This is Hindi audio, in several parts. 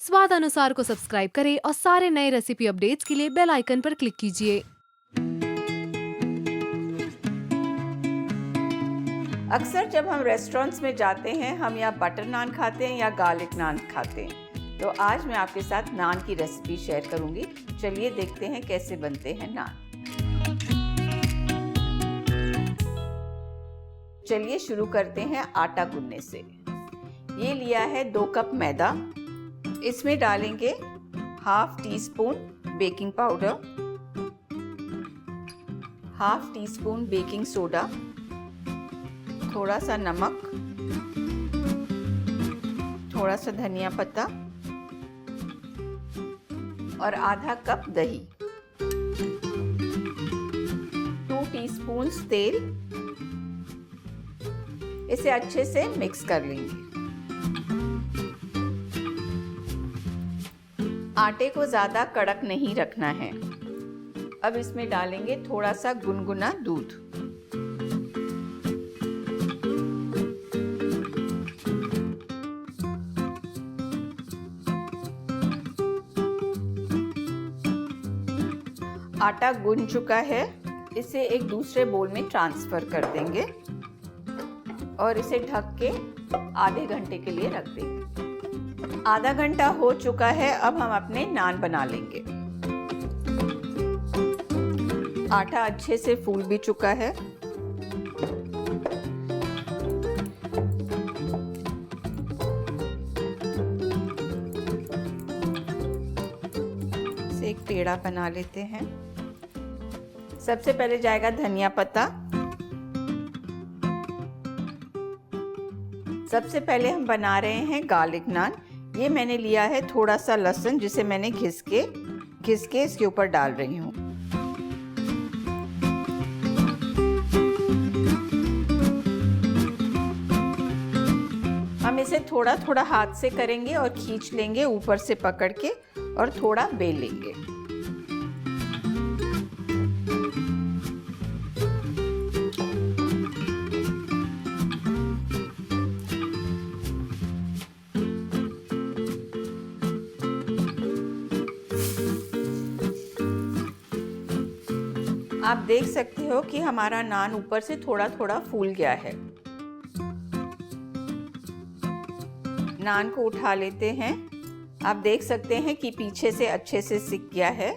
स्वाद अनुसार को सब्सक्राइब करें और सारे नए रेसिपी अपडेट्स के लिए बेल आइकन पर क्लिक कीजिए। अक्सर जब हम रेस्टोरेंट्स में जाते हैं हम या बटर नान खाते हैं या गार्लिक नान खाते हैं। तो आज मैं आपके साथ नान की रेसिपी शेयर करूंगी। चलिए देखते हैं कैसे बनते हैं नान। चलिए शुरू करते हैं आटा गूंदने से। ये लिया है 2 कप मैदा। इसमें डालेंगे half tea spoon baking powder, half tea spoon baking soda, थोड़ा सा नमक, थोड़ा सा धनिया पत्ता और आधा कप दही, 2 टीस्पून तेल। इसे अच्छे से मिक्स कर लेंगे। आटे को ज़्यादा कड़क नहीं रखना है। अब इसमें डालेंगे थोड़ा सा गुनगुना दूध। आटा गूंद चुका है। इसे एक दूसरे बोल में ट्रांसफर कर देंगे और इसे ढक के आधे घंटे के लिए रख देंगे। आधा घंटा हो चुका है। अब हम अपने नान बना लेंगे। आटा अच्छे से फूल भी चुका है। इसे एक पेड़ा बना लेते हैं। सबसे पहले जाएगा धनिया पत्ता। सबसे पहले हम बना रहे हैं गार्लिक नान। ये मैंने लिया है थोड़ा सा लहसुन, जिसे मैंने घिस के इसके ऊपर डाल रही हूँ। हम इसे थोड़ा थोड़ा हाथ से करेंगे और खींच लेंगे ऊपर से पकड़ के और थोड़ा बेल लेंगे। आप देख सकते हो कि हमारा नान ऊपर से थोड़ा थोड़ा फूल गया है। नान को उठा लेते हैं। आप देख सकते हैं कि पीछे से अच्छे से सिक गया है।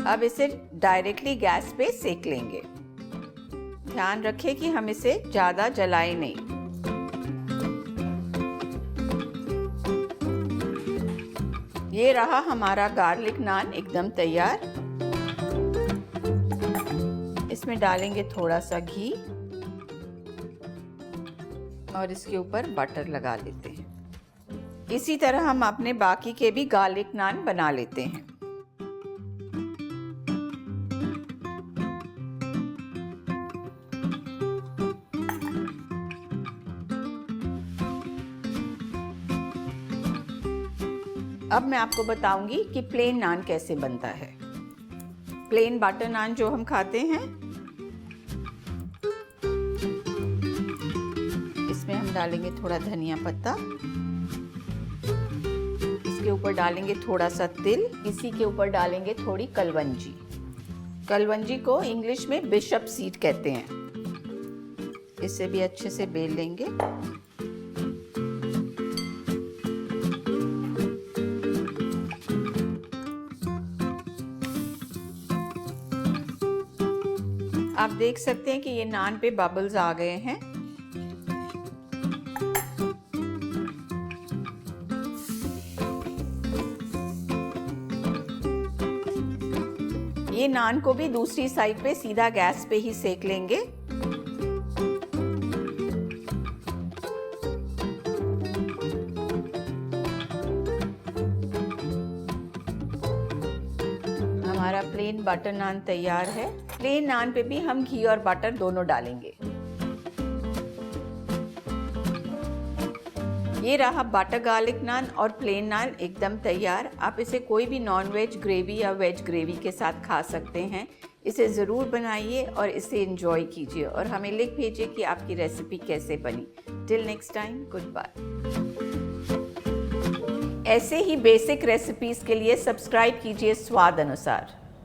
अब इसे डायरेक्टली गैस पे सेक लेंगे। ध्यान रखें कि हम इसे ज़्यादा जलाएं नहीं। ये रहा हमारा गार्लिक नान एकदम तैयार। इसमें डालेंगे थोड़ा सा घी और इसके ऊपर बटर लगा लेते हैं। इसी तरह हम अपने बाकी के भी गार्लिक नान बना लेते हैं। अब मैं आपको बताऊंगी कि प्लेन नान कैसे बनता है। प्लेन बटर नान जो हम खाते हैं, इसमें हम डालेंगे थोड़ा धनिया पत्ता। इसके ऊपर डालेंगे थोड़ा सा तिल। इसी के ऊपर डालेंगे थोड़ी कलवंजी। कलवंजी को इंग्लिश में बिशप सीड कहते हैं। इसे भी अच्छे से बेल लेंगे। आप देख सकते हैं कि ये नान पे बबल्स आ गए हैं। ये नान को भी दूसरी साइड पे सीधा गैस पे ही सेक लेंगे। हमारा प्लेन बटर नान तैयार है। प्लेन नान पे भी हम घी और बटर दोनों डालेंगे। ये रहा बटर गार्लिक नान और प्लेन नान एकदम तैयार। आप इसे कोई भी नॉन वेज ग्रेवी या वेज ग्रेवी के साथ खा सकते हैं। इसे ज़रूर बनाइए और इसे एंजॉय कीजिए और हमें लिख भेजिए कि आपकी रेसिपी कैसे बनी। Till next time, good bye. ऐसे ही बेसिक रेसिपीज के लिए सब्सक्राइब कीजिए स्वाद अनुसार।